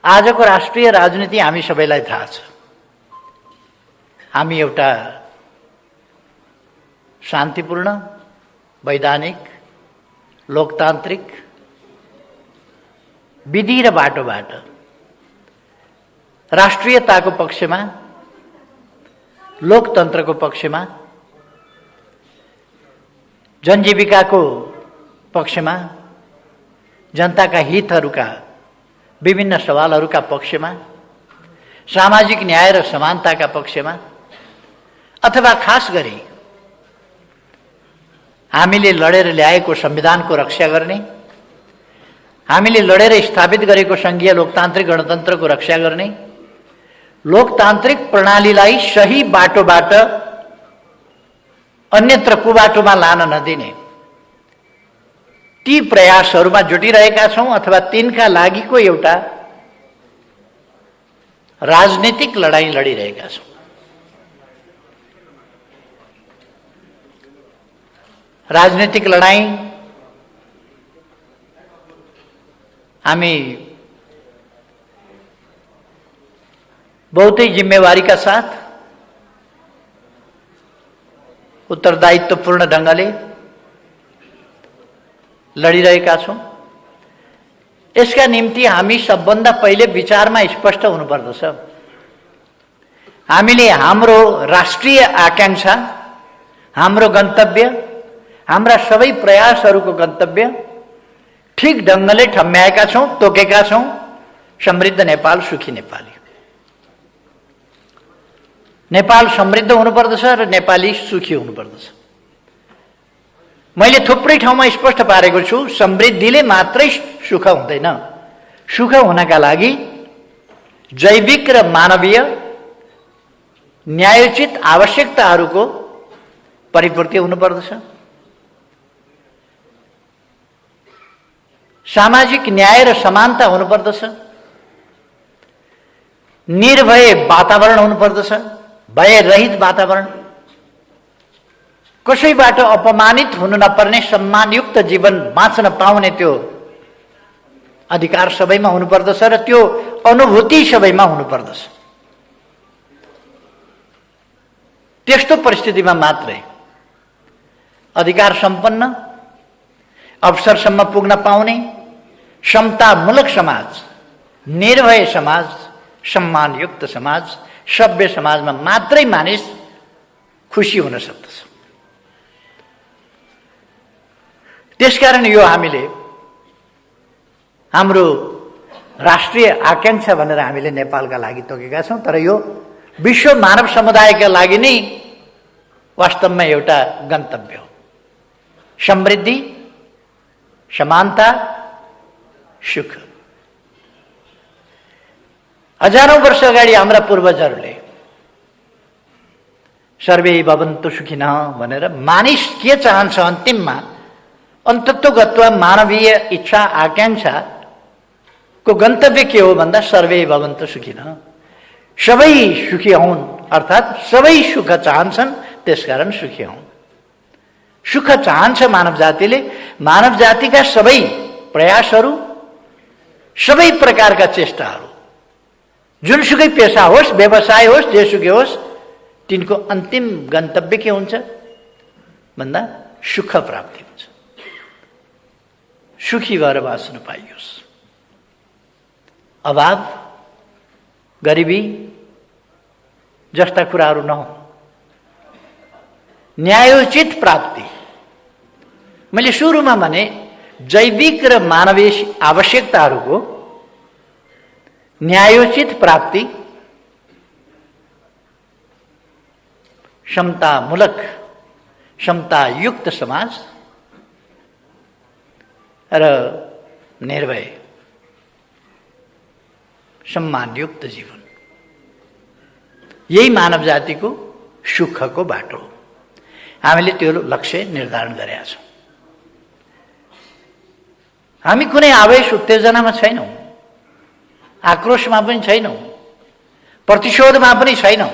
आजको राष्ट्रिय राजनीति हामी सबैलाई थाहा छ। हामी एउटा शान्तिपूर्ण, वैधानिक, लोकतान्त्रिक विधि र बाटोबाट राष्ट्रियताको पक्षमा, लोकतन्त्रको पक्षमा, जनजीविकाको पक्षमा, जनताका हितहरूका विभिन्न सवालहरूका पक्षमा, सामाजिक न्याय र समानताका पक्षमा, अथवा खास गरी हामीले लडेर ल्याएको संविधानको रक्षा गर्ने, हामीले लडेर स्थापित गरेको संघीय लोकतान्त्रिक गणतन्त्रको रक्षा गर्ने, लोकतान्त्रिक प्रणालीलाई सही बाटोबाट अन्यत्र कुबाटोमा लान नदिने ती प्रयासहरूमा जुटिरहेका छौं अथवा तिनका लागिको एउटा राजनीतिक लडाईँ लडिरहेका छौं। राजनीतिक लडाईँ हामी बहुतै जिम्मेवारीका साथ, उत्तरदायित्वपूर्ण ढंगले लडिरहेका छौं। यसका निम्ति हामी सबभन्दा पहिले विचारमा स्पष्ट हुनुपर्दछ। हामीले हाम्रो राष्ट्रिय आकांक्षा, हाम्रो गन्तव्य, हाम्रा सबै प्रयासहरूको गन्तव्य ठीक ढंगले ठम्म्याएका छौं, तोकेका छौं। समृद्ध नेपाल, सुखी नेपाली। नेपाल समृद्ध हुनुपर्दछ र नेपाली सुखी हुनुपर्दछ। मैले थुप्रै ठाउँमा स्पष्ट पारेको छु, समृद्धिले मात्रै सुख हुँदैन। सुख हुनका लागि जैविक र मानवीय न्यायोचित आवश्यकताहरूको परिपूर्ति हुनुपर्दछ। सामाजिक न्याय र समानता हुनुपर्दछ। निर्भय वातावरण हुनुपर्दछ, भयरहित वातावरण। कसैबाट अपमानित हुनु नपर्ने सम्मानयुक्त जीवन बाँच्न पाउने त्यो अधिकार सबैमा हुनुपर्दछ र त्यो अनुभूति सबैमा हुनुपर्दछ। त्यस्तो परिस्थितिमा मात्रै अधिकार सम्पन्न, अवसरसम्म पुग्न पाउने समतामूलक समाज, निर्भय समाज, सम्मानयुक्त समाज, सभ्य समाजमा मात्रै मानिस खुशी हुन सक्दछ। त्यसकारण यो हामीले हाम्रो राष्ट्रिय आकांक्षा भनेर हामीले नेपालका लागि तोकेका छौं। तर यो विश्व मानव समुदायका लागि नै वास्तवमा एउटा गन्तव्य हो। समृद्धि, समानता, सुख। हजारौं वर्ष अगाडि हाम्रा पूर्वजहरूले सर्वे भवन्तु सुखिनः भनेर मानिस के चाहन्छ अन्तिममा, अन्तत्वगत्वा मानवीय इच्छा आकांक्षा को गन्तव्य के हो भन्दा सर्वे भवन्तु सुखिनः, सबै सुखी हुन्, अर्थात् सबै सुख चाहन्छन्, त्यसकारण सुखी हुन्। सुख चाहन्छ मानव जातिले। मानव जातिका सबै प्रयासहरू, सबै प्रकारका चेष्टाहरू, जुनसुकै पेशा होस्, व्यवसाय होस्, जेसुकै होस्, तिनको अन्तिम गन्तव्य के हुन्छ भन्दा सुख प्राप्ति हुन्छ। सुखी भएर बाँच्न पाइयोस्। अभाव, गरिबी जस्ता कुराहरू नहुन्। न्यायोचित प्राप्ति। मैले सुरुमा भने जैविक र मानवीय आवश्यकताहरूको न्यायोचित प्राप्ति, समतामूलक, समतायुक्त समाज र निर्भय, सम्मानयुक्त जीवन, यही मानव जातिको सुखको बाटो हो। हामीले त्यो लक्ष्य निर्धारण गरेका छौं। हामी कुनै आवेश उत्तेजनामा छैनौं, आक्रोशमा पनि छैनौं, प्रतिशोधमा पनि छैनौं।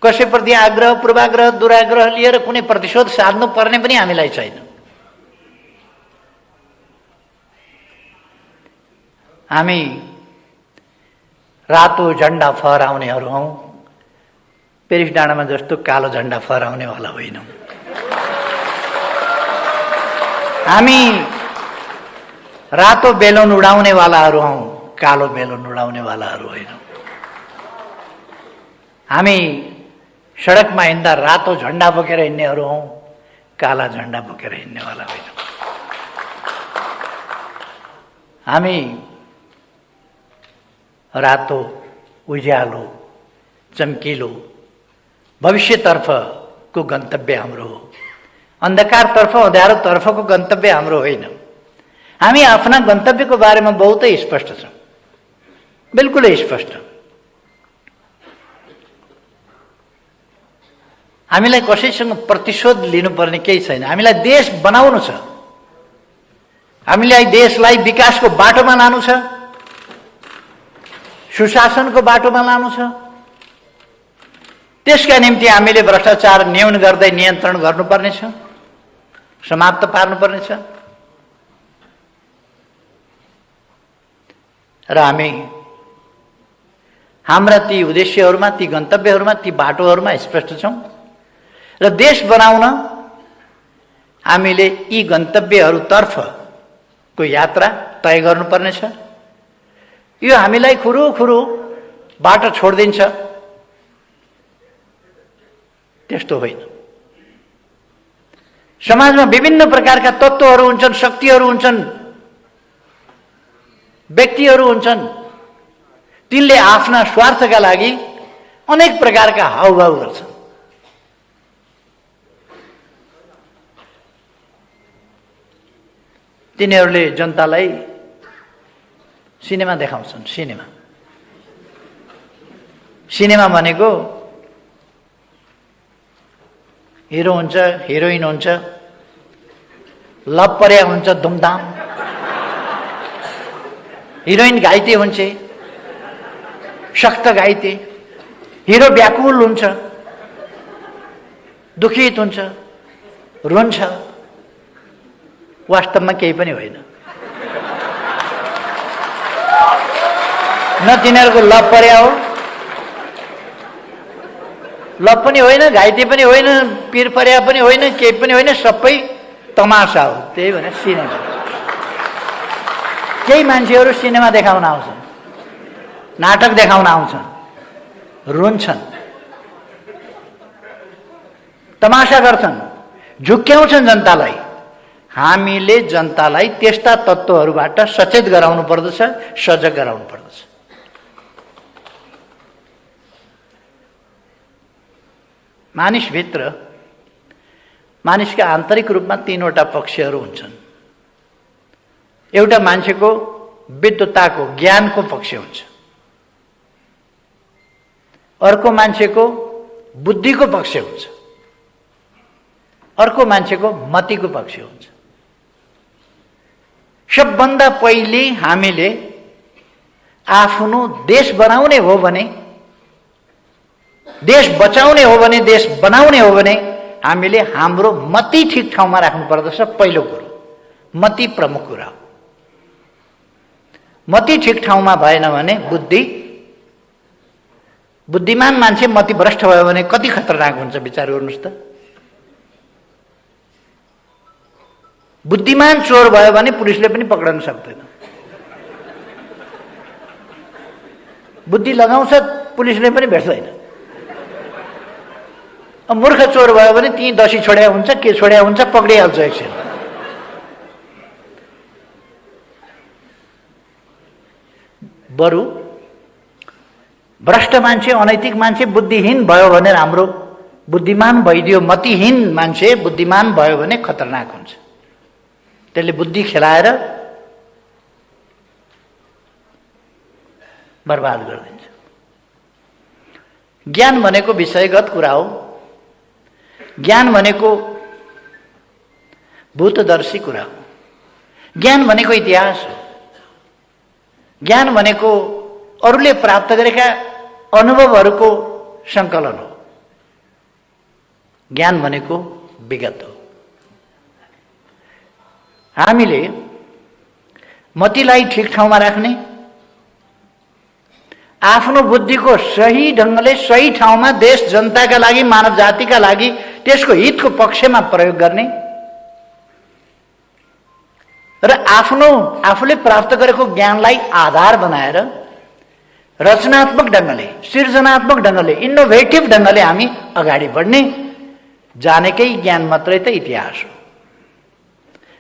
कसैप्रति आग्रह, पूर्वाग्रह, दुराग्रह लिएर कुनै प्रतिशोध साध्नु पर्ने पनि हामीलाई छैन। हामी रातो झन्डा फहराउनेहरू हौँ, पेरिस डाँडामा जस्तो कालो झन्डा फहराउनेवाला होइनौँ। हामी रातो बेलुन उडाउनेवालाहरू हौँ, कालो बेलुन उडाउनेवालाहरू होइनौँ। हामी सडकमा हिँड्दा रातो झन्डा बोकेर हिँड्नेहरू हौँ, काला झन्डा बोकेर हिँड्नेवाला होइनौँ। हामी रातो, उज्यालो, चम्किलो भविष्यतर्फको गन्तव्य हाम्रो हो, अन्धकारतर्फ अँध्यारोतर्फको गन्तव्य हाम्रो होइन। हामी आफ्ना गन्तव्यको बारेमा बहुतै स्पष्ट छौँ, बिल्कुलै स्पष्ट। हामीलाई कसैसँग प्रतिशोध लिनुपर्ने केही छैन। हामीलाई देश बनाउनु छ, हामीलाई देशलाई विकासको बाटोमा लानु छ, सुशासनको बाटोमा लानु छ। त्यसका निम्ति हामीले भ्रष्टाचार न्यून गर्दै नियन्त्रण गर्नुपर्नेछ, समाप्त पार्नुपर्नेछ। र हामी हाम्रा ती उद्देश्यहरूमा, ती गन्तव्यहरूमा, ती बाटोहरूमा स्पष्ट छौँ। र देश बनाउन हामीले यी गन्तव्यहरूतर्फको यात्रा तय गर्नुपर्नेछ। यो हामीलाई खुरुखुरु बाटो छोडिदिन्छ, त्यस्तो होइन। समाजमा विभिन्न प्रकारका तत्त्वहरू हुन्छन्, शक्तिहरू हुन्छन्, व्यक्तिहरू हुन्छन्। तिनले आफ्ना स्वार्थका लागि अनेक प्रकारका हाउभाउ गर्छन्। तिनीहरूले जनतालाई सिनेमा देखाउँछन्। सिनेमा भनेको हिरो हुन्छ, हिरोइन हुन्छ, लभ पर्या हुन्छ, धुमधाम। हिरोइन घाइते हुन्छ, सख्त घाइते। हिरो व्याकुल हुन्छ, दुखित हुन्छ, रुन्छ। वास्तवमा केही पनि होइन। न तिनीहरूको लभ पर्या हो, लभ पनि होइन, घाइते पनि होइन, पिर पर्या पनि होइन, केही पनि होइन, सबै तमासा हो। त्यही भनेर सिनेमा। केही मान्छेहरू सिनेमा देखाउन आउँछन्, नाटक देखाउन आउँछन्, रुन्छन्, तमासा गर्छन्, झुक्क्याउँछन् जनतालाई। हामीले जनतालाई त्यस्ता तत्त्वहरूबाट सचेत गराउनु पर्दछ, सजग गराउनु पर्दछ। मानिसभित्र, मानिसका आन्तरिक रूपमा तीनवटा पक्षहरू हुन्छन्। एउटा मान्छेको विद्वत्ताको, ज्ञानको पक्ष हुन्छ। अर्को मान्छेको बुद्धिको पक्ष हुन्छ। अर्को मान्छेको मतिको पक्ष हुन्छ। सबभन्दा पहिले हामीले आफ्नो देश बनाउने हो भने, देश बचाउने हो भने, देश बनाउने हो भने हामीले हाम्रो मति ठिक ठाउँमा राख्नु पर्दछ। पहिलो कुरो मति प्रमुख कुरा हो। मति ठिक ठाउँमा भएन भने बुद्धिमान मान्छे मति भ्रष्ट भयो भने कति खतरनाक हुन्छ विचार गर्नुहोस् त। बुद्धिमान चोर भयो भने पुलिसले पनि पक्रन सक्दैन। बुद्धि लगाउँछ, पुलिसले पनि भेट्दैन। मूर्ख चोर भयो भने ती दसी छोड्या हुन्छ, के छोड्या हुन्छ, पक्रिहाल्छ एकछिन। बरु भ्रष्ट मान्छे, अनैतिक मान्छे, बुद्धिहीन भयो भने राम्रो, बुद्धिमान भइदियो। मतिहीन मान्छे बुद्धिमान भयो भने खतरनाक हुन्छ। त्यसले बुद्धि खेलाएर बर्बाद गरिदिन्छ। ज्ञान भनेको विषयगत कुरा हो। ज्ञान भनेको भूतदर्शी कुरा हो। ज्ञान भनेको इतिहास हो। ज्ञान भनेको अरूले प्राप्त गरेका अनुभवहरूको सङ्कलन हो। ज्ञान भनेको विगत हो। हामीले मतिलाई ठिक ठाउँमा राख्ने, आफ्नो बुद्धिको सही ढङ्गले सही ठाउँमा देश जनताका लागि, मानव जातिका लागि, त्यसको हितको पक्षमा प्रयोग गर्ने र आफूले प्राप्त गरेको ज्ञानलाई आधार बनाएर रचनात्मक ढङ्गले, सृजनात्मक ढङ्गले, इनोभेटिभ ढङ्गले हामी अगाडि बढ्ने। जानेकै ज्ञान मात्रै त इतिहास हो,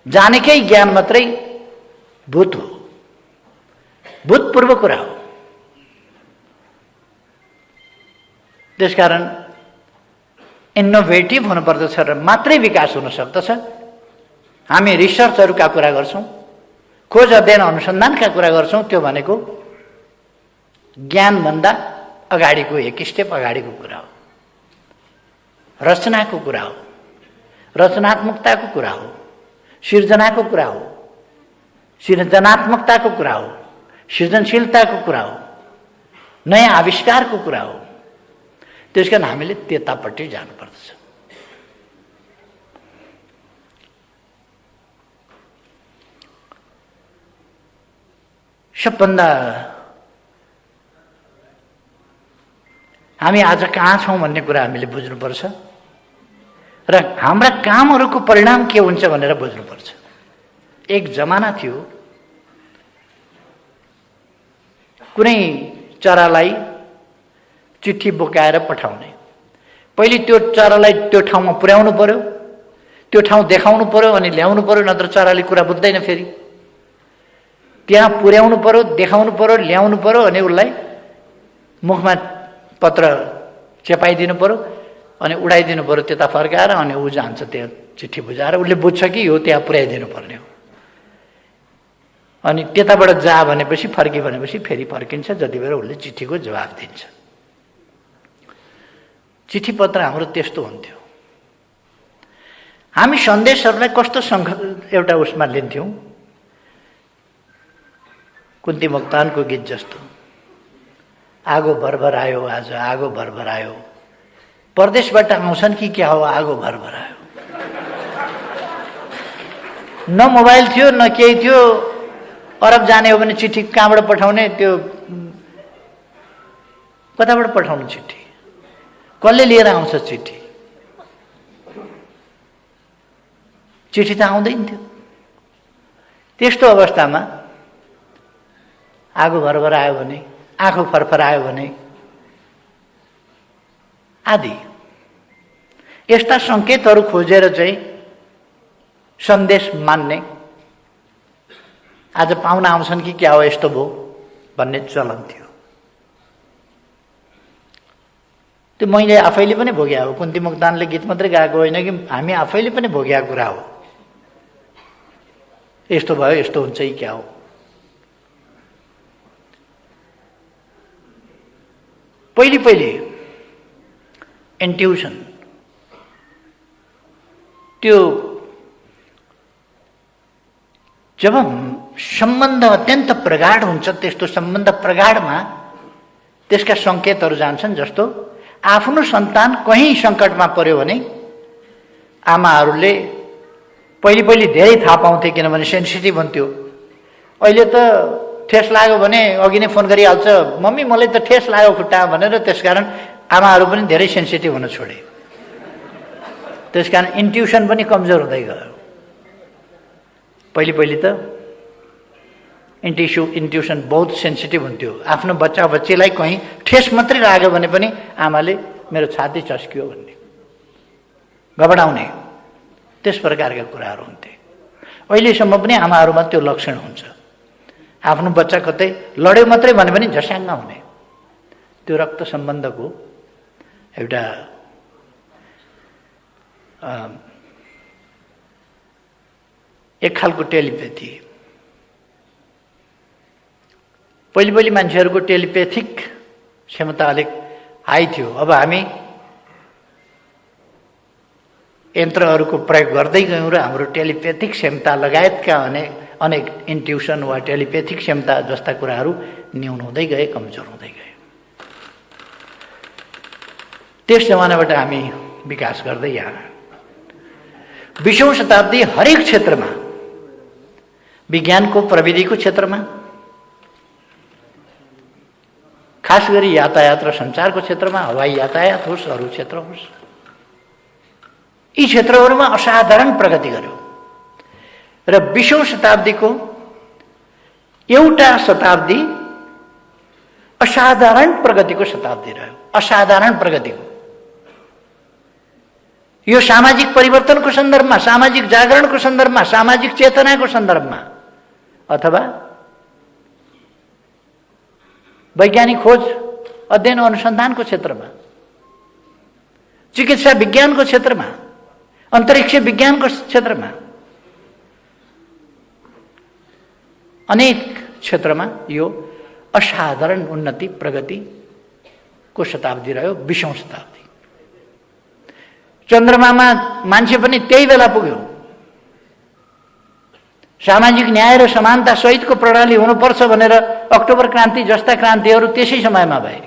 जानेकै ज्ञान मात्रै भूत हो, भूतपूर्व कुरा हो। त्यसकारण इनोभेटिभ हुनुपर्दछ र मात्रै विकास हुन सक्दछ। हामी रिसर्चहरूका कुरा गर्छौँ, खोज अध्ययन अनुसन्धानका कुरा गर्छौँ, त्यो भनेको ज्ञानभन्दा अगाडिको एक स्टेप अगाडिको कुरा हो, रचनाको कुरा हो, रचनात्मकताको कुरा हो, सिर्जनाको कुरा हो, सृजनात्मकताको कुरा हो, सृजनशीलताको कुरा हो, नयाँ आविष्कारको कुरा हो। त्यसकारण हामीले त्यतापट्टि जानुपर्दछ। सबभन्दा हामी आज कहाँ छौँ भन्ने कुरा हामीले बुझ्नुपर्छ र हाम्रा कामहरूको परिणाम के हुन्छ भनेर बुझ्नुपर्छ। एक जमाना थियो, कुनै चरालाई चिठी बोकाएर पठाउने, पहिले त्यो चरालाई त्यो ठाउँमा पुर्याउनु पर्यो, त्यो ठाउँ देखाउनु पर्यो अनि ल्याउनु पर्यो, नत्र चराले कुरा बुझ्दैन। फेरि त्यहाँ पुर्याउनु पर्यो, देखाउनु पर्यो, ल्याउनु पर्यो अनि उसलाई मुखमा पत्र चेपाइदिनु पर्यो अनि उडाइदिनु पर्यो त्यता फर्काएर, अनि ऊ जान्छ त्यो चिठी बुझाएर। उसले बुझ्छ कि यो त्यहाँ पुर्याइदिनु पर्ने हो। अनि त्यताबाट जा भनेपछि, फर्की भनेपछि फेरि फर्किन्छ, जति बेला उसले चिठीको जवाफ दिन्छ। चिठी पत्र हाम्रो त्यस्तो हुन्थ्यो। हामी सन्देशहरूलाई कस्तो एउटा उसमा लिन्थ्यौँ, कुन्ती मोक्तानको गीत जस्तो, आगो भरभर आयो आज, आगो भरभर आयो, परदेशबाट आउँछन् कि क्या हो, आगो भरभर आयो। न मोबाइल थियो न केही थियो। अरब जाने हो भने चिठी कहाँबाट पठाउने, त्यो कताबाट पठाउनु चिठी, कसले लिएर आउँछ चिठी, चिठी त आउँदैन थियो। त्यस्तो अवस्थामा आगो भरभर आयो भने, आँखो फरफर आयो भने आदि यस्ता सङ्केतहरू खोजेर चाहिँ सन्देश मान्ने, आज पाहुना आउँछन् कि क्या हो यस्तो भयो भन्ने चलन थियो। त्यो मैले आफैले पनि भोग्या हो। कुन्ती मोक्तानले गीत मात्रै गाएको होइन कि हामी आफैले पनि भोग्या कुरा हो। यस्तो भयो, यस्तो हुन्छ कि क्या हो। पहिले इन्ट्युसन, त्यो जब सम्बन्ध अत्यन्त प्रगाढ हुन्छ, त्यस्तो सम्बन्ध प्रगाढमा त्यसका सङ्केतहरू जान्छन्। जस्तो आफ्नो सन्तान कहीँ सङ्कटमा पर्यो भने आमाहरूले पहिले धेरै थाहा पाउँथे, किनभने सेन्सिटिभ हुन्थ्यो। अहिले त ठेस लाग्यो भने अघि नै फोन गरिहाल्छ, मम्मी मलाई त ठेस लाग्यो खुट्टा भनेर। त्यसकारण आमाहरू पनि धेरै सेन्सिटिभ हुन छोडे। त्यसकारण इन्ट्युसन पनि कमजोर हुँदै गयो। पहिले त इन्ट्युसन बहुत सेन्सिटिभ हुन्थ्यो। आफ्नो बच्चाबच्चीलाई कहीँ ठेस मात्रै लाग्यो भने पनि आमाले मेरो छाती चस्कियो भन्ने, घबडाउने, त्यस प्रकारका कुराहरू हुन्थे। अहिलेसम्म पनि आमाहरूमा त्यो लक्षण हुन्छ। आफ्नो बच्चा कतै लड्यो मात्रै भने पनि झस्याङ्ग हुने, त्यो रक्त सम्बन्धको एउटा एक खालको टेलिपेथी। पहिले मान्छेहरूको टेलिपेथिक क्षमता अलिक हाई थियो। अब हामी यन्त्रहरूको प्रयोग गर्दै गयौँ र हाम्रो टेलिपेथिक क्षमता लगायतका अनेक इन्ट्युसन वा टेलिपेथिक क्षमता जस्ता कुराहरू न्यून हुँदै गए, कमजोर हुँदै गए। त्यस जमानाबाट हामी विकास गर्दै यहाँ 20औं शताब्दी हरेक क्षेत्रमा, विज्ञानको प्रविधिको क्षेत्रमा, खास गरी यातायात र सञ्चारको क्षेत्रमा, हवाई यातायात होस्, अरू क्षेत्र होस्, यी क्षेत्रहरूमा असाधारण प्रगति गर्यो र 20औं शताब्दीको एउटा शताब्दी असाधारण प्रगतिको शताब्दी रह्यो। असाधारण प्रगतिको। यो सामाजिक परिवर्तनको सन्दर्भमा, सामाजिक जागरणको सन्दर्भमा, सामाजिक चेतनाको सन्दर्भमा अथवा वैज्ञानिक खोज, अध्ययन, अनुसन्धानको क्षेत्रमा, चिकित्सा विज्ञानको क्षेत्रमा, अन्तरिक्ष विज्ञानको क्षेत्रमा, अनेक क्षेत्रमा यो असाधारण उन्नति प्रगतिको शताब्दी रह्यो 20औं शताब्दी। चन्द्रमामा मान्छे पनि त्यही बेला पुग्यो। सामाजिक न्याय र समानता सहितको प्रणाली हुनुपर्छ भनेर अक्टोबर क्रान्ति जस्ता क्रान्तिहरू त्यसै समयमा भए।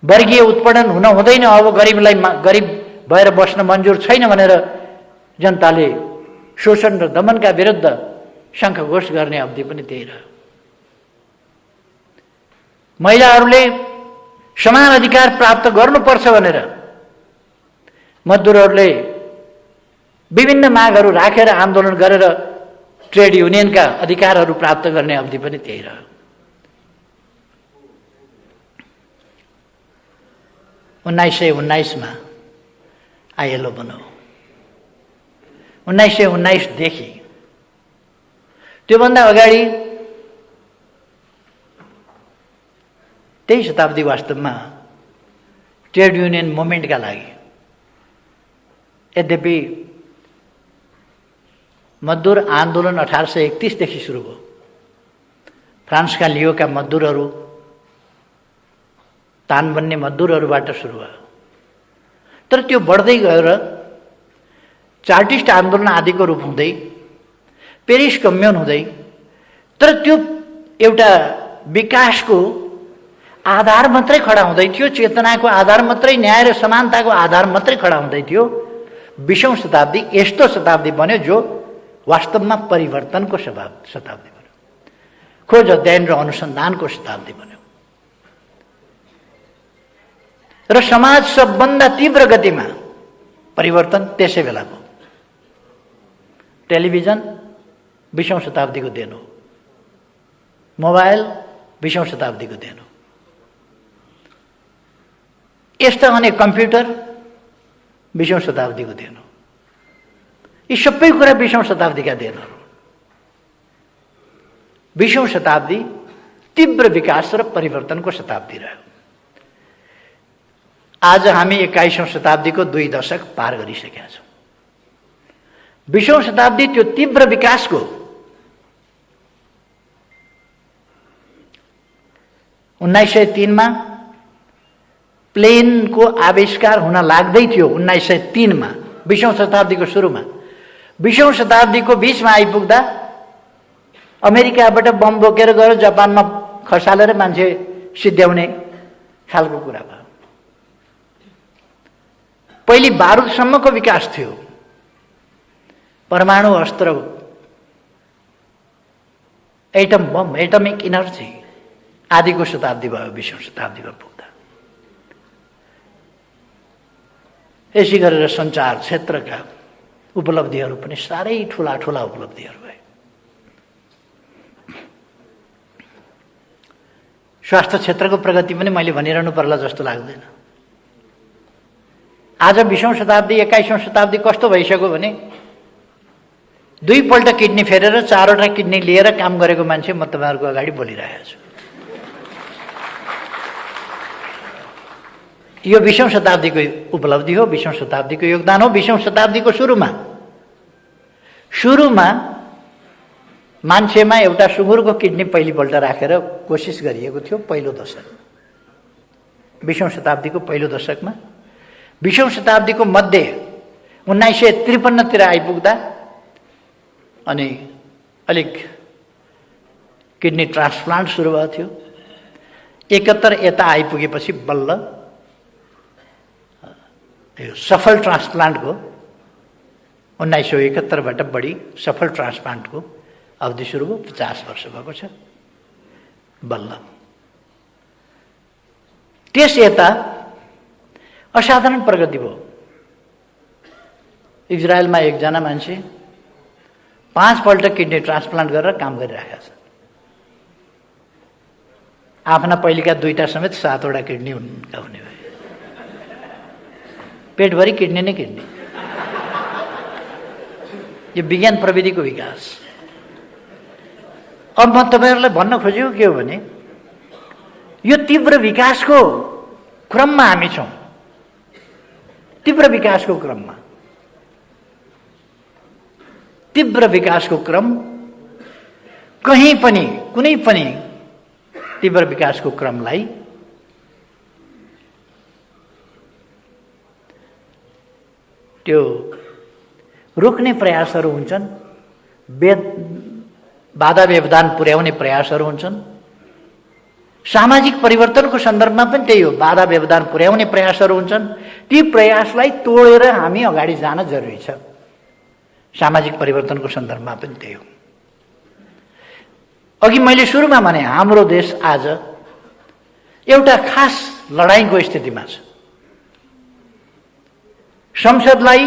वर्गीय उत्पीडन हुन हुँदैन, अब गरिबलाई गरिब भएर बस्न मन्जुर छैन भनेर जनताले शोषण र दमनका विरुद्ध शङ्खघोष गर्ने अवधि पनि त्यही रह्यो। महिलाहरूले समान अधिकार प्राप्त गर्नुपर्छ भनेर मजदुरहरूले विभिन्न मागहरू राखेर आन्दोलन गरेर ट्रेड युनियनका अधिकारहरू प्राप्त गर्ने अवधि पनि त्यही रह्यो। 1919 मा आइएलओ बन्यो। 1919 देखि त्योभन्दा अगाडि त्यही शताब्दी वास्तवमा ट्रेड युनियन मुभमेन्टका लागि, यद्यपि मजदुर आन्दोलन 1831 देखि सुरु भयो। फ्रान्सका लियोका मजदुरहरू, तान बन्ने मजदुरहरूबाट सुरु भयो। तर त्यो बढ्दै गएर चार्टिस्ट आन्दोलन आदिको रूप हुँदै, पेरिस कम्युन हुँदै, तर त्यो एउटा विकासको आधार मात्रै खडा हुँदै थियो, चेतनाको आधार मात्रै, न्याय र समानताको आधार मात्रै खडा हुँदै थियो। 20औं शताब्दी यस्तो शताब्दी बन्यो जो वास्तवमा परिवर्तनको शताब्दी बन्यो, खोज, अध्ययन र अनुसन्धानको शताब्दी बन्यो। र समाज सबभन्दा तीव्र गतिमा परिवर्तन त्यसै बेलाको। टेलिभिजन 20औं शताब्दीको देन हो, मोबाइल 20औं शताब्दीको देन हो, यस्ता अनेक कम्प्युटर 20औं शताब्दीको देन हो। यी सबै कुरा 20औं शताब्दीका देनहरू। 20औं शताब्दी तीव्र विकास र परिवर्तनको शताब्दी रह्यो। आज हामी 21औं शताब्दीको 2 दशक पार गरिसकेका छौँ। 20औं शताब्दी त्यो तीव्र विकासको 1903 मा प्लेनको आविष्कार हुन लाग्दै थियो। 1903 मा, 20औं शताब्दीको सुरुमा। 20औं शताब्दीको बीचमा आइपुग्दा अमेरिकाबाट बम बोकेर गएर जापानमा खसालेर मान्छे सिद्ध्याउने खालको कुरा भयो। पहिले बारुदसम्मको विकास थियो, परमाणु अस्त्र, एटम बम, एटमिक इनर्जी आदिको शताब्दी भयो 20औं शताब्दीमा पुग्दा। यसै गरेर सञ्चार क्षेत्रका उपलब्धिहरू पनि साह्रै ठुला ठुला उपलब्धिहरू भए। स्वास्थ्य क्षेत्रको प्रगति पनि मैले भनिरहनु पर्ला जस्तो लाग्दैन। आज 20औं शताब्दी 21औं शताब्दी कस्तो भइसक्यो भने 2 पल्ट किडनी फेरेर 4वटा किडनी लिएर काम गरेको मान्छे म तपाईँहरूको अगाडि बोलिरहेको छु। यो 20औं शताब्दीको उपलब्धि हो, 20औं शताब्दीको योगदान हो। 20औं शताब्दीको सुरुमा मान्छेमा एउटा सुँगुरको किडनी पहिलोपल्ट राखेर कोसिस गरिएको थियो पहिलो दशक। 20औं शताब्दीको पहिलो दशकमा। 20औं शताब्दीको मध्य 1953 तिर आइपुग्दा अनि अलिक किडनी ट्रान्सप्लान्ट सुरु भएको थियो। 71 यता आइपुगेपछि बल्ल सफल ट्रान्सप्लान्टको 1971 बाट बढी सफल ट्रान्सप्लान्टको अवधि सुरु भयो। 50 वर्ष भएको छ। बल्ल। त्यस यता असाधारण प्रगति भयो। इजरायलमा एकजना मान्छे 5 पल्ट किडनी ट्रान्सप्लान्ट गरेर काम गरिरहेका छन्। आफ्ना पहिलेका 2टा समेत 7वटा किडनी उनका हुने भए। पेटभरि किडनी नै किडनी। यो विज्ञान प्रविधिको विकास। अब म तपाईहरुलाई भन्न खोजेको के हो भने यो तीव्र विकासको क्रममा हामी छौं। तीव्र विकासको क्रममा, तीव्र विकासको क्रम कहीं पनि कुनै पनि तीव्र विकासको क्रमलाई त्यो रोक्ने प्रयासहरू हुन्छन्, बाधा व्यवधान पुर्याउने प्रयासहरू हुन्छन्। सामाजिक परिवर्तनको सन्दर्भमा पनि त्यही हो, बाधा व्यवधान पुर्याउने प्रयासहरू हुन्छन्। ती प्रयासलाई तोडेर हामी अगाडि जान जरुरी छ। सामाजिक परिवर्तनको सन्दर्भमा पनि त्यही हो। अघि मैले सुरुमा भने हाम्रो देश आज एउटा खास लडाईँको स्थितिमा छ। संसदलाई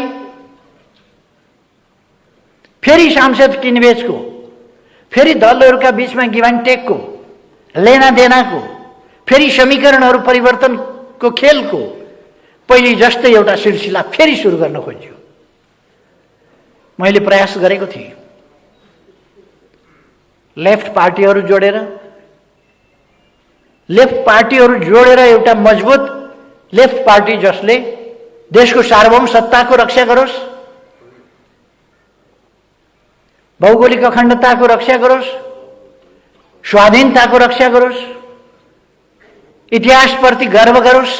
फेरि सांसद किनबेचको, फेरि दलहरूका बीचमा गिभ एन्ड टेकको, लेना देनाको, फेरि समीकरणहरू परिवर्तनको खेलको पहिले जस्तै एउटा सिलसिला फेरि सुरु गर्न खोजियो। मैले प्रयास गरेको थिएँ लेफ्ट पार्टीहरू जोडेर एउटा मजबुत लेफ्ट पार्टी जसले देशको सार्वभौम सत्ताको रक्षा गरोस्, भौगोलिक अखण्डताको रक्षा गरोस्, स्वाधीनताको रक्षा गरोस्, इतिहासप्रति गर्व गरोस्,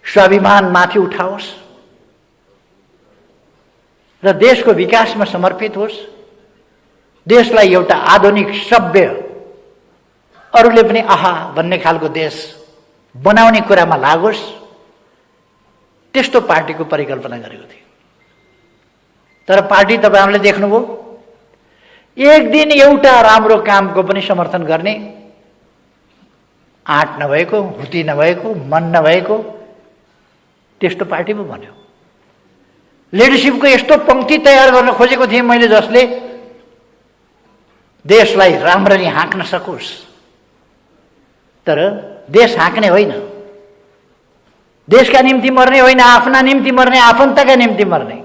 स्वाभिमान माथि उठाओस् र देशको विकासमा समर्पित होस्। देशलाई एउटा आधुनिक सभ्य, अरूले पनि आहा भन्ने खालको देश बनाउने कुरामा लागोस्, त्यस्तो पार्टीको परिकल्पना गरेको थियो। तर पार्टी तपाईहरुले देख्नुभयो, एक दिन एउटा राम्रो कामको पनि समर्थन गर्ने आँट नभएको, हुती नभएको, मन नभएको त्यस्तो पार्टी पो बन्यो। लिडरशिपको यस्तो पंक्ति तयार गर्न खोजेको थिएँ मैले जसले देशलाई राम्ररी हाँक्न सकोस्। तर देश हाँक्ने होइन, देशका निम्ति मर्ने होइन, आफ्ना निम्ति मर्ने, आफन्तका निम्ति मर्ने।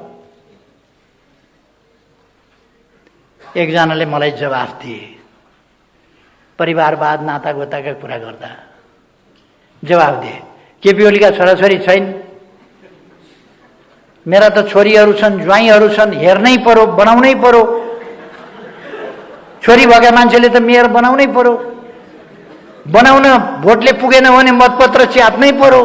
एकजनाले मलाई जवाफ दिए, परिवारवाद नातागोताका कुरा गर्दा जवाफ दिए, केपी ओलीका छोराछोरी छैन, मेरा त छोरीहरू छन्, ज्वाइँहरू छन्, हेर्नै पर्यो, बनाउनै पर्यो। छोरी भएका मान्छेले त मेयर बनाउनै पर्यो, बनाउन भोटले पुगेन भने मतपत्र च्यात्नै पर्यो।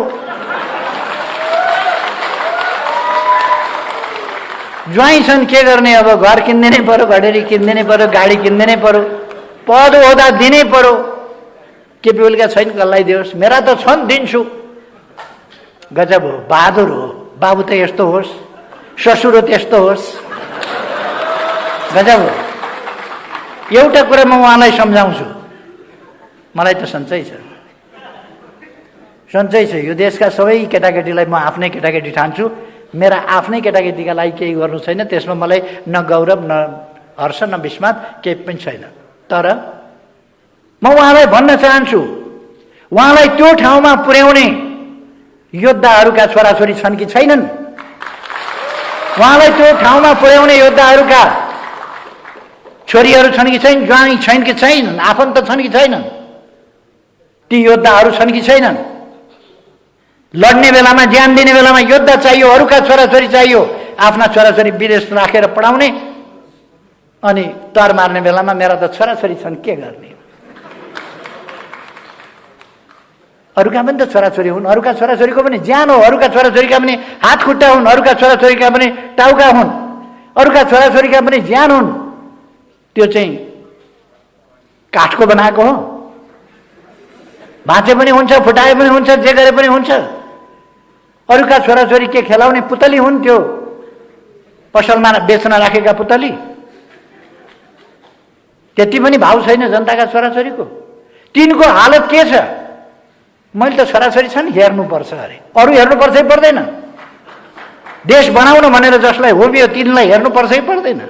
ज्वाइँ छन्, के गर्ने अब, घर किन्दिनै पर्यो, घडेरी किन्दिनै पर्यो, गाडी किन्दिनै पर्यो, पद ओहदा दिनै पर्यो। केपी ओलीका छैन, कसलाई दियोस्, मेरा त छन्, दिन्छु। गजब हो, बहादुर हो। बाबु त यस्तो होस्, ससुर त्यस्तो होस्, गजब हो। एउटा कुरा म उहाँलाई सम्झाउँछु, मलाई त सन्चै छ, सन्चै छ। यो देशका सबै केटाकेटीलाई म आफ्नै केटाकेटी ठान्छु। मेरा आफ्नै केटाकेटीका लागि केही गर्नु छैन, त्यसमा मलाई न गौरव, न हर्ष, न विस्मात केही पनि छैन। तर म उहाँलाई भन्न चाहन्छु, उहाँलाई त्यो ठाउँमा पुर्याउने योद्धाहरूका छोराछोरी छन् कि छैनन्? उहाँलाई त्यो ठाउँमा पुर्याउने योद्धाहरूका छोरीहरू छन् कि छैन, ज्वाइँ छैन कि छैनन्, आफन्त छन् कि छैनन्, ती योद्धाहरू छन् कि छैनन्? लड्ने बेलामा, ज्यान दिने बेलामा योद्धा चाहियो, अरूका छोराछोरी चाहियो। आफ्ना छोराछोरी विदेश राखेर पढाउने अनि तर मार्ने बेलामा मेरा त छोराछोरी छन्, के गर्ने? अरूका पनि त छोराछोरी हुन्, अरूका छोराछोरीको पनि ज्यान हो, अरूका छोराछोरीका पनि हात खुट्टा हुन्, अरूका छोराछोरीका पनि टाउका हुन्, अरूका छोराछोरीका पनि ज्यान हुन्। त्यो चाहिँ काठको बनाएको हो, भाँचे पनि हुन्छ, फुटाए पनि हुन्छ, जे गरे पनि हुन्छ। अरूका छोराछोरी के खेलाउने पुतली हुन्? त्यो पसलमा बेच्न राखेका पुतली, त्यति पनि भाउ छैन जनताका छोराछोरीको। तिनको हालत के छ? मैले त छोराछोरी छन् हेर्नुपर्छ अरे, अरू हेर्नुपर्छ है पर्दैन? देश बनाउन भनेर जसलाई होमियो तिनलाई हेर्नुपर्छै पर्दैन?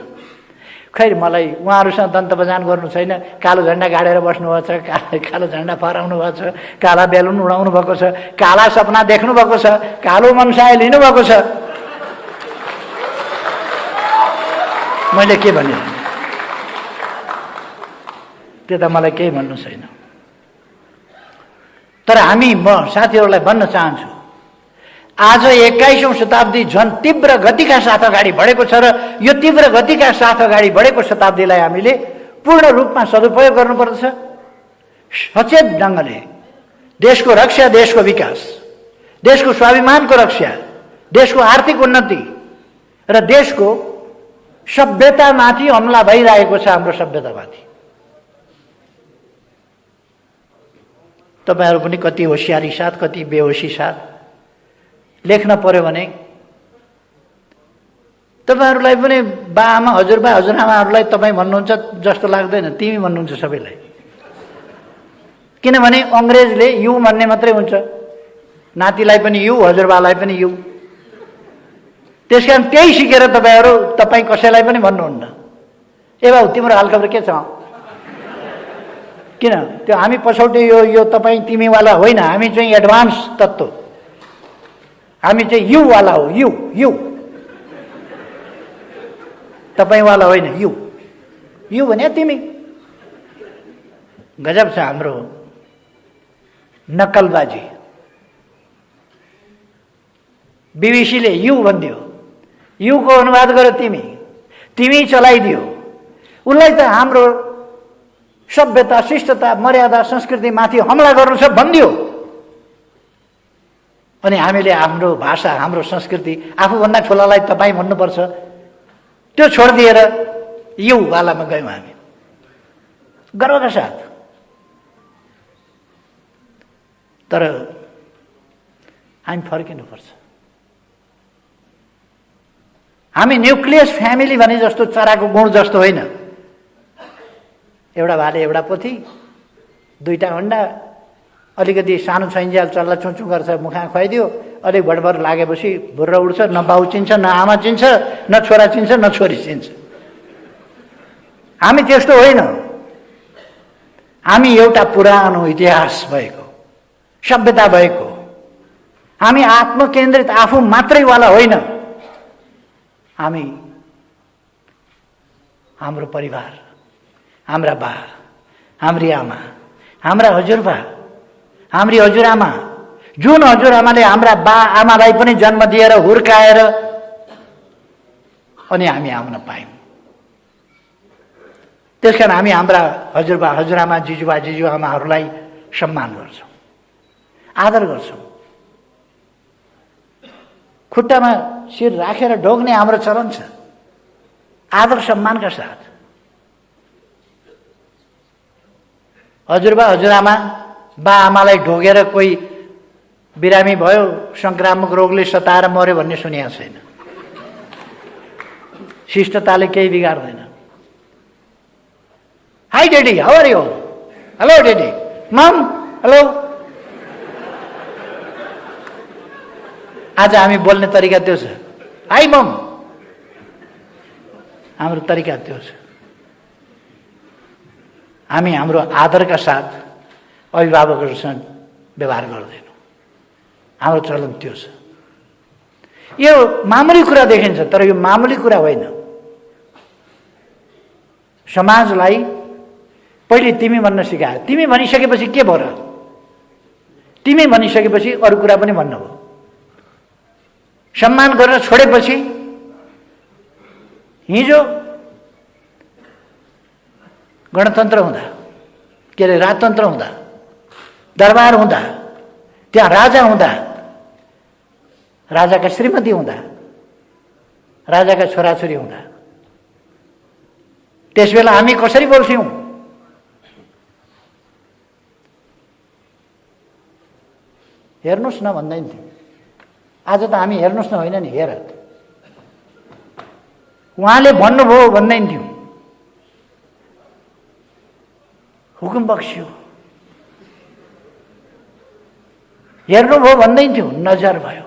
खै मलाई उहाँहरूसँग दन्त बजान गर्नु छैन। कालो झन्डा गाडेर बस्नुभएको छ, कालो झन्डा फहराउनु भएको छ, काला बेलुन उडाउनु भएको छ, काला सपना देख्नु भएको छ, कालो मनसाय लिनुभएको छ। मैले के भने त्यो त मलाई केही भन्नु छैन। तर म साथीहरूलाई भन्न चाहन्छु, आज 21औं शताब्दी झन् तीव्र गतिका साथ अगाडि बढेको छ र यो तीव्र गतिका साथ अगाडि बढेको शताब्दीलाई हामीले पूर्ण रूपमा सदुपयोग गर्नुपर्दछ। सचेत ढङ्गले देशको रक्षा, देशको विकास, देशको स्वाभिमानको रक्षा, देशको आर्थिक उन्नति र देशको सभ्यतामाथि हमला भइरहेको छ। हाम्रो सभ्यतामाथि तपाईहरु पनि कति होशियारी साथ, कति बेहोसी साथ लेख्न पर्यो भने तपाईहरुलाई पनि बाआमा, हजुरबा, हजुरआमाहरुलाई तपाई भन्नुहुन्छ जस्तो लाग्दैन, तिमी भन्नुहुन्छ सबैलाई। किनभने अंग्रेजले यु भन्ने मात्रै हुन्छ, नातिलाई पनि यु, हजुरबालाई पनि यु। त्यसकारण त्यही सिकेर तपाई कसैलाई पनि भन्नुहुन्न ए बाबु तिम्रो हालखबर के छ? किन त्यो हामी पछौटे यो तपाई तिमीवाला होइन, हामी चाहिँ एडभान्स तत्त्व, हामी चाहिँ यु वाला हो। यु तपाईवाला होइन, यु भने तिमी। गजब छ हाम्रो नक्कलबाजी। बीबीसीले यु भन्दियो, यु को अनुवाद गर तिमी चलाइदियो। उसलाई त हाम्रो सभ्यता, शिष्टता, मर्यादा, संस्कृति माथि हमला गर्नु छ भन्दियो। अनि हामीले हाम्रो भाषा, हाम्रो संस्कृति, आफूभन्दा ठुलालाई तपाई भन्नुपर्छ, त्यो छोडिदिएर यु वालामा गयौँ हामी गर्वका साथ। तर हामी फर्किनुपर्छ। हामी न्युक्लियस फ्यामिली भने जस्तो चराको गुण जस्तो होइन। एउटा भाले, एउटा पोथी, दुईटा अंडा, अलिकति सानो छैन्जेल चल्ला चुचु गर्छ, मुखा खुवाइदियो, अलिक भडभर लागेपछि भुर्र उड्छ, न बाउ चिन्छ, न आमा चिन्छ, न छोरा चिन्छ, न छोरी चिन्छ। हामी त्यस्तो होइन। हामी एउटा पुरानो इतिहास भएको, सभ्यता भएको, हामी आत्मकेन्द्रित आफू मात्रैवाला होइन। हामी हाम्रो परिवार, हाम्रा बा, हाम्री आमा, हाम्रा हजुरबा, हाम्री हजुरआमा, जुन हजुरआमाले हाम्रा बा आमालाई पनि जन्म दिएर हुर्काएर अनि हामी आउन पायौं। त्यसकारण हामी हाम्रा हजुरबा, हजुरआमा, जिजुबा, जिजुआमाहरूलाई सम्मान गर्छौं, आदर गर्छौं। खुट्टामा शिर राखेर ढोग्ने हाम्रो चलन छ, आदर सम्मानका साथ। हजुरबा, हजुरआमा, बा आमालाई ढोगेर कोही बिरामी भयो, संक्रामक रोगले सताएर मर्यो भन्ने सुनिएको छैन। शिष्टताले केही बिगार्दैन। Hi daddy, how are you? Hello daddy, mum, hello. आज हामी बोल्ने तरिका त्यो छ। हाई मम, हाम्रो तरिका त्यो छ। हामी हाम्रो आदरका साथ अभिभावकहरूसँग व्यवहार गर्दैनौँ। हाम्रो चलन त्यो छ। यो मामुली कुरा देखिन्छ, तर यो मामुली कुरा होइन। समाजलाई पहिले तिमी भन्न सिकायो। तिमी भनिसकेपछि के भयो र? तिमी भनिसकेपछि अरू कुरा पनि भन्नुभयो। सम्मान गर्न छोडेपछि हिजो गणतन्त्र हुँदा, के अरे राजतन्त्र हुँदा, दरबार हुँदा, त्यहाँ राजा हुँदा, राजाका श्रीमती हुँदा, राजाका छोराछोरी हुँदा, त्यसबेला हामी कसरी बोल्थ्यौं? हेर्नुस् न भन्दैन थियौं। आज त हामी हेर्नुस् न होइन नि, हेर उहाँले भन्नुभयो भन्दैन थियौं। हुकुम बक्स्यो। हेर्नुभयो भन्दै थियो, नजर भयो।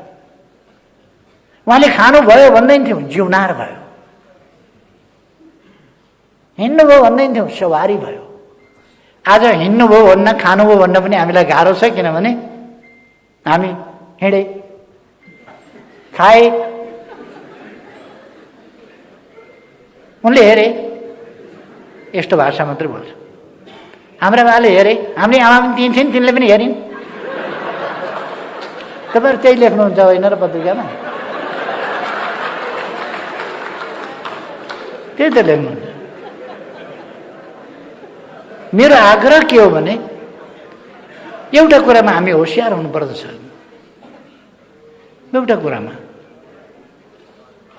उहाँले खानुभयो भन्दै थियो, जिउनार भयो। हिँड्नुभयो भन्दै थियो, सवारी भयो। आज हिँड्नुभयो भन्न, खानुभयो भन्न पनि हामीलाई गाह्रो छ, किनभने हामी हिँडे, खाए, उनले हेरे, यस्तो भाषा मात्रै बोल्छ। हाम्रा बाले हेरे, हाम्रो आमा पनि तिन थिइन्, तिनले पनि हेरिन्। तपाईँहरू त्यही लेख्नुहुन्छ होइन र पत्रिकामा? त्यही त लेख्नुहुन्छ। मेरो आग्रह के हो भने, एउटा कुरामा हामी होसियार हुनुपर्दछ। एउटा कुरामा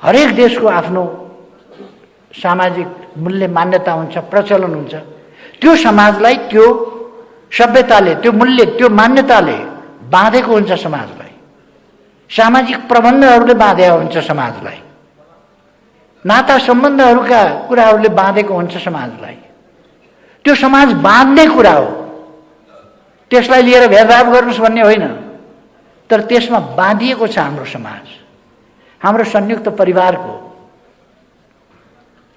हरेक देशको आफ्नो सामाजिक मूल्य मान्यता हुन्छ, प्रचलन हुन्छ। त्यो समाजलाई त्यो सभ्यताले, त्यो मूल्य, त्यो मान्यताले बाँधेको हुन्छ समाजलाई। सामाजिक प्रबन्धहरूले बाँधेको हुन्छ समाजलाई। नाता सम्बन्धहरूका कुराहरूले बाँधेको हुन्छ समाजलाई। त्यो समाज बाँध्ने कुरा हो, त्यसलाई लिएर भेदभाव गर्नुहोस् भन्ने होइन। तर त्यसमा बाँधिएको छ हाम्रो समाज, हाम्रो संयुक्त परिवारको।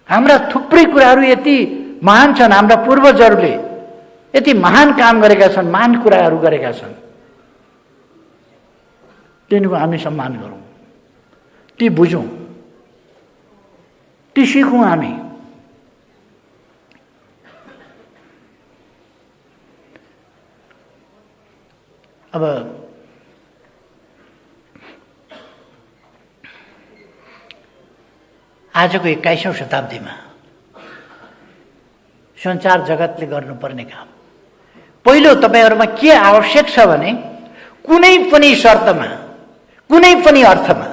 हाम्रा थुप्रै कुराहरू यति महान छन्, हाम्रा पूर्वजहरूले यति महान काम गरेका छन्, महान कुराहरू गरेका छन्। तिनको हामी सम्मान गरौँ, ती बुझौँ, ती सिकौँ हामी। अब आजको 21औं शताब्दीमा सञ्चार जगतले गर्नुपर्ने काम, पहिलो तपाईहरुमा के आवश्यक छ भने, कुनै पनि शर्तमा, कुनै पनि अर्थमा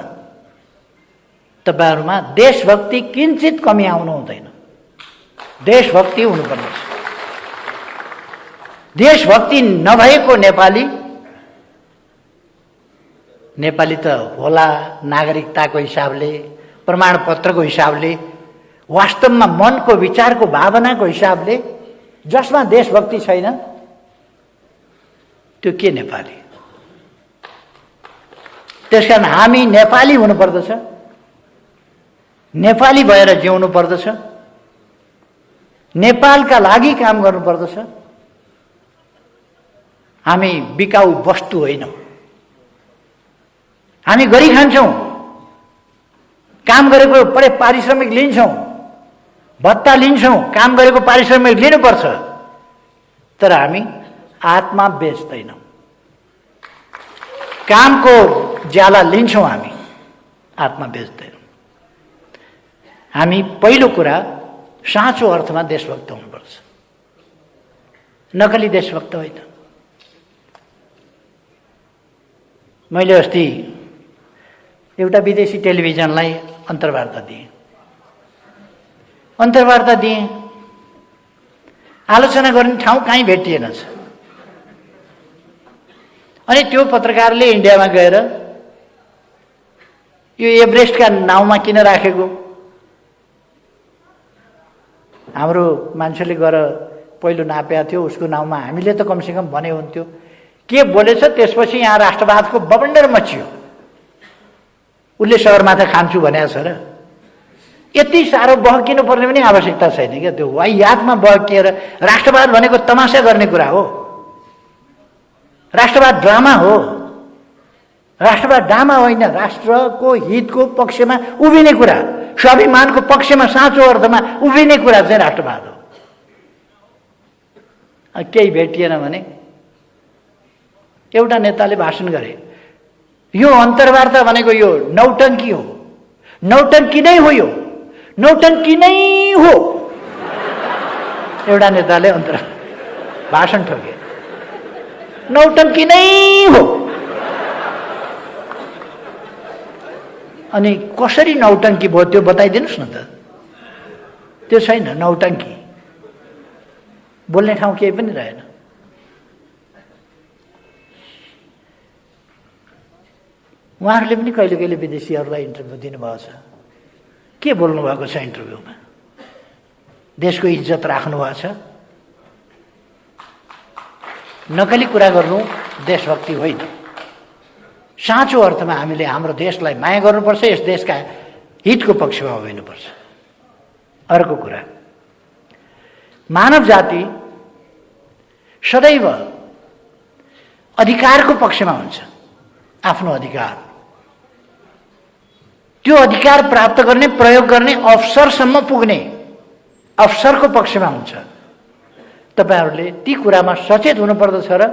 तपाईहरुमा देशभक्ति किंचित कमी आउनु हुँदैन। देशभक्ति हुनुपर्छ। देशभक्ति नभएको नेपाली त होला, नागरिकताको हिसाबले, प्रमाणपत्रको हिसाबले, वास्तवमा मनको विचारको भावनाको हिसाबले जसमा देशभक्ति छैन, त्यो के नेपाली? त्यसकारण हामी नेपाली हुनुपर्दछ, नेपाली भएर जिउनु पर्दछ, नेपालका लागि काम गर्नुपर्दछ। हामी बिकाऊ वस्तु होइनौं। हामी गरी खान्छौं, काम गरेको पारिश्रमिक लिन्छौं, भत्ता लिन्छौं, काम गरेको पारिश्रमिक लिनुपर्छ। तर हामी आत्मा बेच्दैनौं। कामको ज्याला लिन्छौं, हामी आत्मा बेच्दैनौं। हामी पहिलो कुरा साँचो अर्थमा देशभक्त हुनुपर्छ, नकली देशभक्त होइन। मैले अस्ति एउटा विदेशी टेलिभिजनलाई अन्तर्वार्ता दिएँ। आलोचना गर्ने ठाउँ कहीँ भेटिएनछ। अनि त्यो पत्रकारले इन्डियामा गएर यो एभरेस्टका नाउँमा किन राखेको? हाम्रो मान्छेले गएर पहिलो नापेको थियो, उसको नाउँमा हामीले त कमसेकम भने हुन्थ्यो। के बोलेछ त्यसपछि यहाँ राष्ट्रवादको बबन्डर मचियो। उसले सगरमाथा खान्छु भनेको छ र? यति साह्रो बहकिनु पर्ने पनि आवश्यकता छैन क्या। त्यो वाहियातमा बहकिएर राष्ट्रवाद भनेको तमासा गर्ने कुरा हो। राष्ट्रवाद ड्रामा हो। राष्ट्रवाद ड्रामा होइन, राष्ट्रको हितको पक्षमा उभिने कुरा, स्वाभिमानको पक्षमा साँचो अर्थमा उभिने कुरा चाहिँ राष्ट्रवाद हो। केही भेटिएन भने एउटा नेताले भाषण गरे, यो अन्तर्वार्ता भनेको यो नौटंकी हो, नौटंकी नै हो, यो नौटंकी नै हो। एउटा नेताले भाषण ठोके, नौटंकी नै हो। अनि कसरी नौटंकी भयो त्यो बताइदिनुस् न त। त्यो छैन नौटंकी, बोल्ने ठाउँ केही पनि रहेन। उहाँहरूले पनि कहिले कहिले विदेशीहरूलाई इन्टरभ्यू दिनुभएको छ। के बोल्नु भएको छ इन्टरभ्यूमा? देशको इज्जत राख्नु भएको छ, नकली कुरा गर्नु देशभक्ति होइन। साँचो अर्थमा हामीले हाम्रो देशलाई माया गर्नुपर्छ, यस देशका हितको पक्षमा उभिनुपर्छ। अर्को कुरा, मानव जाति सदैव अधिकारको पक्षमा हुन्छ। आफ्नो अधिकार, त्यो अधिकार प्राप्त गर्ने, प्रयोग गर्ने, अवसरसम्म पुग्ने अवसरको पक्षमा हुन्छ। तपाईहरूले ती कुरामा सचेत हुनुपर्दछ र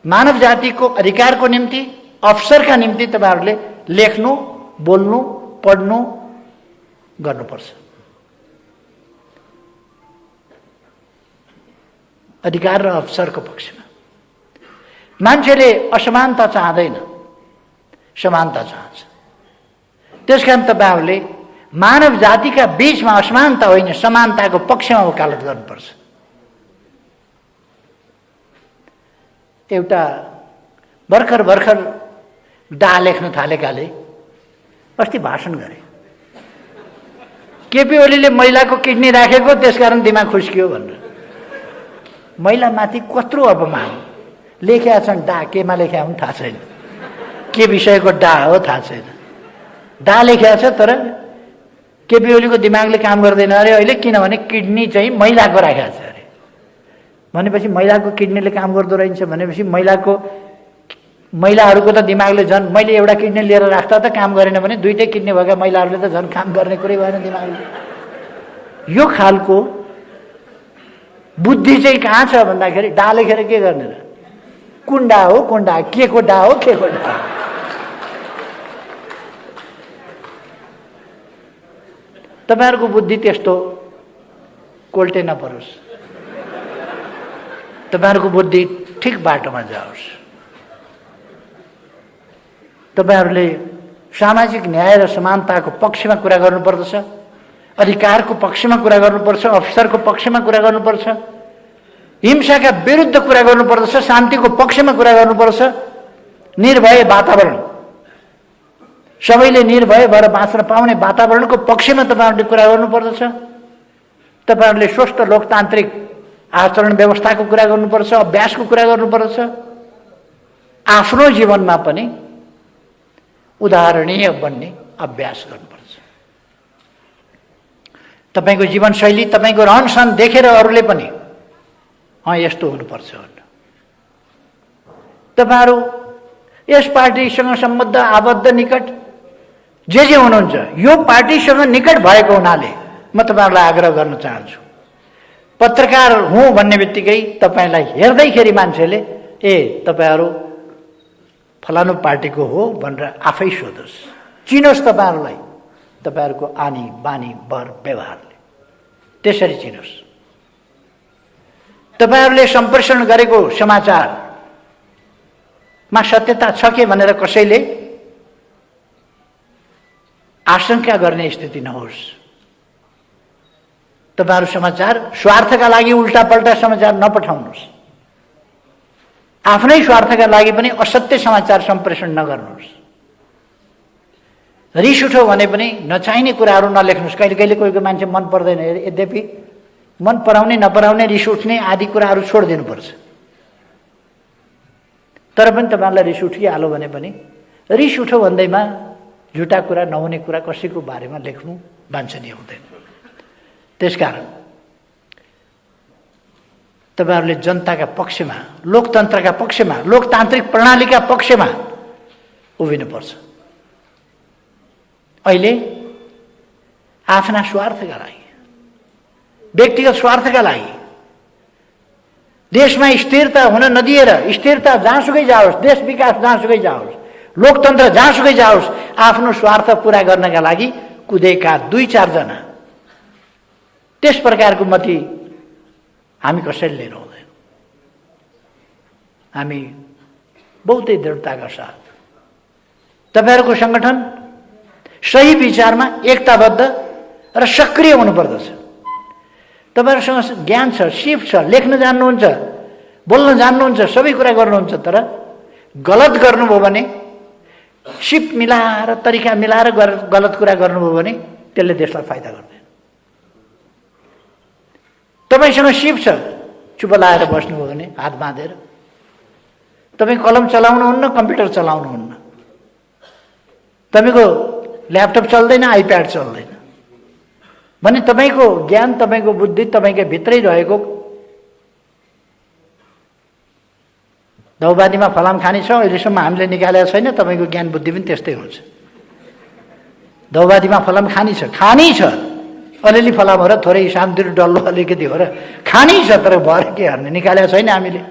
मानव जातिको अधिकारको निम्ति, अवसरका निम्ति तपाईहरूले लेख्नु, बोल्नु, पढ्नु गर्नुपर्छ। अधिकार र अवसरको पक्षमा। मान्छेले असमानता चाहँदैन, समानता चाहन्छ। त्यसकारण तपाईहरूले मानव जातिका बीचमा असमानता होइन, समानताको पक्षमा वकालत गर्नुपर्छ। एउटा भर्खर भर्खर डा लेख्न थालेकाले अस्ति भाषण गरे। केपी ओलीले महिलाको किडनी राखेको, त्यसकारण दिमाग खुस्कियो भनेर। महिलामाथि कत्रो अपमान लेखेका छन्। डा केमा लेखेका हुन् थाहा छैन, के विषयको डा हो थाहा छैन। डा लेखेका छ, तर केपी ओलीको दिमागले काम गर्दैन अरे अहिले, किनभने किडनी चाहिँ महिलाको राखेको छ अरे। भनेपछि महिलाको किडनीले काम गर्दो रहेछ भनेपछि महिलाहरूको त दिमागले झन्, मैले एउटा किडनी लिएर राख्दा त काम गरेन भने दुईटै किडनी भएका महिलाहरूले त झन् काम गर्ने कुरै भएन दिमागले। यो खालको बुद्धि चाहिँ कहाँ छ भन्दाखेरि डा लेखेर के गर्ने र? कुन डा हो, कुन डा, के को डा हो, के को डा। तपाईहरुको बुद्धि त्यस्तो कोल्टे नपरोस्, तपाईहरुको बुद्धि ठिक बाटोमा जाओस्। तपाईहरुले सामाजिक न्याय र समानताको पक्षमा कुरा गर्नुपर्दछ, अधिकारको पक्षमा कुरा गर्नुपर्छ, अवसरको पक्षमा कुरा गर्नुपर्छ, हिंसाका विरुद्ध कुरा गर्नुपर्दछ, शान्तिको पक्षमा कुरा गर्नुपर्छ, निर्भय वातावरण, सबैले निर्भय भएर बाँच्न पाउने वातावरणको पक्षमा तपाईहरुले कुरा गर्नुपर्दछ। तपाईहरुले स्वस्थ लोकतान्त्रिक आचरण व्यवस्थाको कुरा गर्नुपर्छ, अभ्यासको कुरा गर्नुपर्छ। आफ्नो जीवनमा पनि उदाहरणीय बन्ने अभ्यास गर्नुपर्छ। तपाईको जीवनशैली, तपाईको रहनसहन देखेर अरूले पनि यस्तो हुनुपर्छ। तपाईहरु यस पार्टीसँग सम्बद्ध, आबद्ध, निकट जे हुनुहुन्छ, यो पार्टीसँग निकट भएको हुनाले म तपाईहरुलाई आग्रह गर्न चाहन्छु। पत्रकार हुँ भन्ने बित्तिकै तपाईलाई हेर्दैखेरि मान्छेले तपाईहरु फलानु पार्टीको हो भनेर आफै सोधोस्, चिनोस् तपाईहरुलाई, तपाईहरुको आनी बानी वर व्यवहारले त्यसरी चिनोस्। तपाईहरुले सम्प्रेषण गरेको समाचारमा सत्यता छ के भनेर कसैले आशंका गर्ने स्थिति नहोस्। तपाईहरु समाचार स्वार्थका लागि उल्टापल्टा समाचार नपठाउनुहोस्। आफ्नै स्वार्थका लागि पनि असत्य समाचार सम्प्रेषण नगर्नुहोस्। रिस उठो भने पनि नचाहिने कुराहरू नलेख्नुहोस्। कहिले कहिले कोहीको मान्छे मन पर्दैन, यद्यपि मन पराउने नपराउने, रिस उठ्ने आदि कुराहरू छोडिदिनुपर्छ। तर पनि तपाईहरुलाई रिस उठिहाल्यो भने पनि रिस उठो भन्दैमा झुटा कुरा, नहुने कुरा कसैको बारेमा लेख्नु वाञ्छनीय हुँदैन। त्यसकारण तपाईहरुले जनताका पक्षमा, लोकतन्त्रका पक्षमा, लोकतान्त्रिक प्रणालीका पक्षमा उभिनुपर्छ। अहिले आफ्ना स्वार्थका लागि, व्यक्तिगत स्वार्थका लागि देशमा स्थिरता हुन नदिएर, स्थिरता जहाँसुकै जाओस्, देश विकास जहाँसुकै जाओस्, लोकतन्त्र जहाँसुकै जाओस्, आफ्नो स्वार्थ पूरा गर्नका लागि कुदेका 2-4 जना, त्यस प्रकारको मती हामी कसैले लिनु हुँदैन। हामी बहुतै दृढताका साथ तपाईहरुको संगठन सही विचारमा एकताबद्ध र सक्रिय हुनुपर्दछ। तपाईहरुसँग ज्ञान छ, सिप छ, लेख्न जान्नुहुन्छ, बोल्न जान्नुहुन्छ, सबै कुरा गर्नुहुन्छ, तर गलत गर्नुभयो भने, सिप मिलाएर, तरिका मिलाएर गलत कुरा गर्नुभयो भने त्यसले देशलाई फाइदा गर्दैन। तपाईसँग सिप छ, चुप लाएर बस्नुभयो भने, हात बाँधेर तपाईँ कलम चलाउनुहुन्न, कम्प्युटर चलाउनुहुन्न, तपाईँको ल्यापटप चल्दैन, आइप्याड चल्दैन भने तपाईँको ज्ञान, तपाईँको बुद्धि तपाईँको भित्रै रहेको दौबादीमा फलाम खानी छ, अहिलेसम्म हामीले निकालेको छैन, तपाईँको ज्ञान बुद्धि पनि त्यस्तै हुन्छ। दौबादीमा फलाम खानी छ, अलिअलि फलाम हो र थोरै सामतिर डल्लो अलिकति हो र खानी छ, तर भएर के गर्ने, निकालेको छैन हामीले।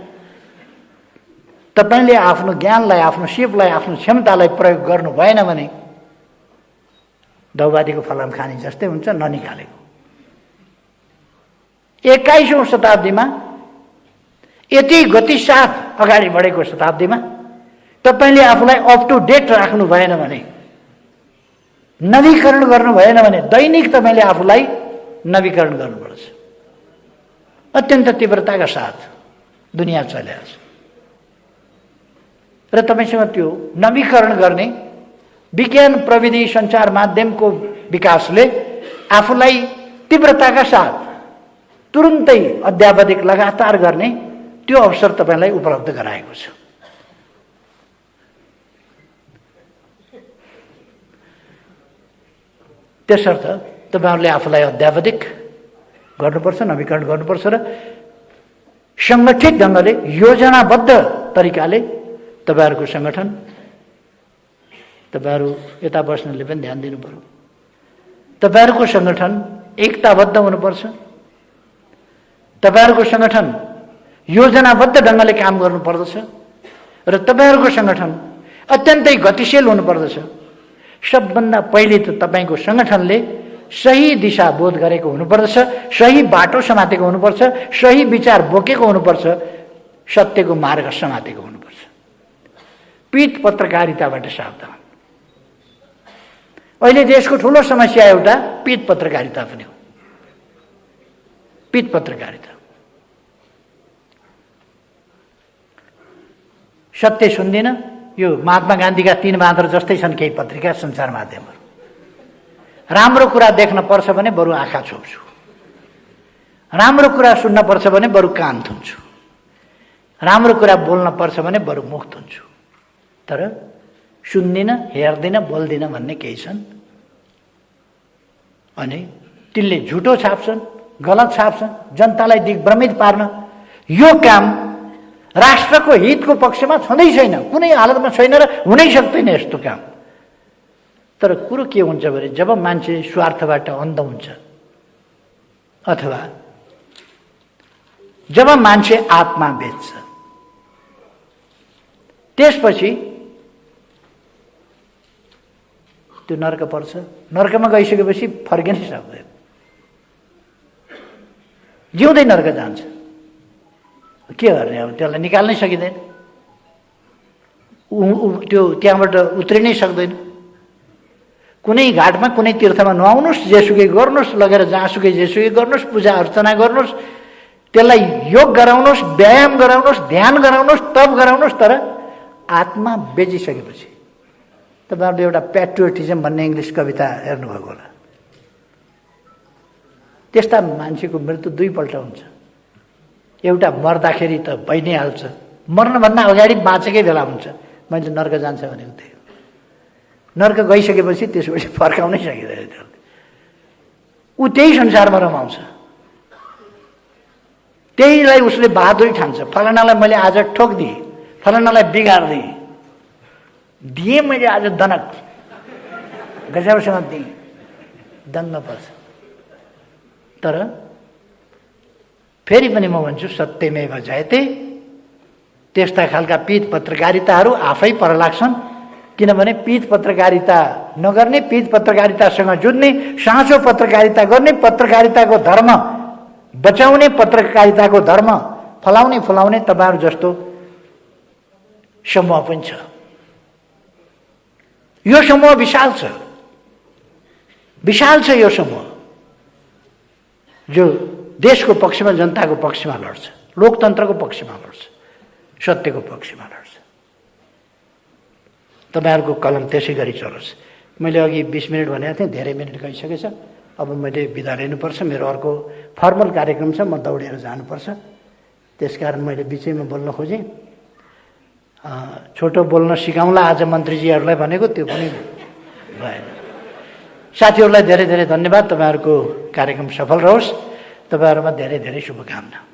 तपाईँले आफ्नो ज्ञानलाई, आफ्नो सिपलाई, आफ्नो क्षमतालाई प्रयोग गर्नु भएन भने दौबादीको फलाम खानी जस्तै हुन्छ, ननिकालेको। 21औं शताब्दीमा यति गतिसाथ अगाडि बढेको शताब्दीमा तपाईँले आफूलाई अप टु डेट राख्नु भएन भने, नवीकरण गर्नु भएन भने, दैनिक तपाईँले आफूलाई नवीकरण गर्नुपर्छ। अत्यन्त तीव्रताका साथ दुनियाँ चलिरहेको छ र तपाईँसँग त्यो नवीकरण गर्ने विज्ञान, प्रविधि, सञ्चार माध्यमको विकासले आफूलाई तीव्रताका साथ तुरुन्तै अध्यावधिक लगातार गर्ने त्यो अवसर तपाईँलाई उपलब्ध गराएको छ। त्यसर्थ तपाईँहरूले आफूलाई अध्यावधिक गर्नुपर्छ, नवीकरण गर्नुपर्छ र सङ्गठित ढङ्गले, योजनाबद्ध तरिकाले तपाईँहरूको सङ्गठन, तपाईँहरू यता बस्नेले पनि ध्यान दिनु पर्यो, तपाईँहरूको सङ्गठन एकताबद्ध हुनुपर्छ, तपाईँहरूको सङ्गठन योजनाबद्ध ढङ्गले काम गर्नुपर्दछ र तपाईँहरूको सङ्गठन अत्यन्तै गतिशील हुनुपर्दछ। सबभन्दा पहिले त तपाईँको सङ्गठनले सही दिशा बोध गरेको हुनुपर्दछ, सही बाटो समातेको हुनुपर्छ, सही विचार बोकेको हुनुपर्छ, सत्यको मार्ग समातेको हुनुपर्छ। पीठ पत्रकारिताबाट सावधान। अहिले देशको ठुलो समस्या एउटा पीठ पत्रकारिता पनि हो। पीठ पत्रकारिता, सत्य सुन्दिन। यो महात्मा गान्धीका 3 बाँदर जस्तै छन् केही पत्रिका, सञ्चार माध्यमहरू। राम्रो कुरा देख्न पर्छ भने बरु आँखा छोप्छु, राम्रो कुरा सुन्न पर्छ भने बरु कान थुन्छु, राम्रो कुरा बोल्न पर्छ भने बरु मुख थुन्छु, तर सुन्दिन, हेर्दिन, बोल्दिन भन्ने केही छन्। अनि तिनले झुटो छाप्छन्, गलत छाप्छन्, जनतालाई दिग्भ्रमित पार्न। यो काम राष्ट्रको हितको पक्षमा छँदै छैन, कुनै हालतमा छैन र हुनै सक्दैन यस्तो काम। तर कुरो के हुन्छ भने जब मान्छे स्वार्थबाट अन्ध हुन्छ अथवा जब मान्छे आत्मा बेच्छ, त्यसपछि त्यो नर्क पर्छ। नर्कमा गइसकेपछि फर्किनै सक्दैन, जिउँदै नर्क जान्छ। के गर्ने अब, त्यसलाई निकाल्नै सकिँदैन, त्यो त्यहाँबाट उत्रिनै सक्दैन। कुनै घाटमा, कुनै तीर्थमा नुहाउनुहोस्, जेसुकै गर्नुहोस्, लगेर जहाँसुकै जेसुकै गर्नुहोस्, पूजा अर्चना गर्नुहोस्, त्यसलाई योग गराउनुहोस्, व्यायाम गराउनुहोस्, ध्यान गराउनुहोस्, तप गराउनुहोस्, तर आत्मा बेचिसकेपछि तपाईँहरूले एउटा प्याट्रियोटिजम भन्ने इङ्ग्लिस कविता हेर्नुभएको होला। त्यस्ता मान्छेको मृत्यु 2 पल्ट हुन्छ। एउटा मर्दाखेरि त भइ नै हाल्छ, मर्नभन्दा अगाडि बाँचेकै बेला हुन्छ। मैले नर्क जान्छ भनेको थिएँ, नर्क गइसकेपछि त्यसपछि फर्काउनै सकिँदैन। ऊ त्यही संसारमा रमाउँछ, त्यहीलाई उसले बहादुरी ठान्छ। फलानालाई मैले आज ठोकिदिएँ, फलानालाई बिगारिदिएँ, दिएँ मैले आज दनक, गजबसँग दिएँ, दङ्ग पर्छ। तर फेरि पनि म भन्छु सत्यमेव जयते। त्यस्ता खालका पीठ पत्रकारिताहरू आफै पर लाग्छन्। किनभने पीठ पत्रकारिता नगर्ने, पीठ पत्रकारितासँग जुझ्ने, साँचो पत्रकारिता गर्ने, पत्रकारिताको धर्म बचाउने, पत्रकारिताको धर्म फलाउने फुलाउने तपाईँहरू जस्तो समूह पनि छ। यो समूह विशाल छ, विशाल छ यो समूह, जो देशको पक्षमा, जनताको पक्षमा लड्छ, लोकतन्त्रको पक्षमा लड्छ, सत्यको पक्षमा लड्छ। तपाईँहरूको कलम त्यसै गरी चलोस्। मैले अघि 20 मिनट भनेको थिएँ, धेरै मिनट गइसकेछ। अब मैले बिदा लिनुपर्छ, मेरो अर्को फर्मल कार्यक्रम छ, म दौडेर जानुपर्छ। त्यसकारण मैले बिचैमा बोल्न खोजेँ। छोटो बोल्न सिकाउँला आज मन्त्रीजीहरूलाई भनेको त्यो पनि भएन। साथीहरूलाई धेरै धेरै धन्यवाद। तपाईँहरूको कार्यक्रम सफल रहोस्। तपाईँहरूमा धेरै धेरै शुभकामना।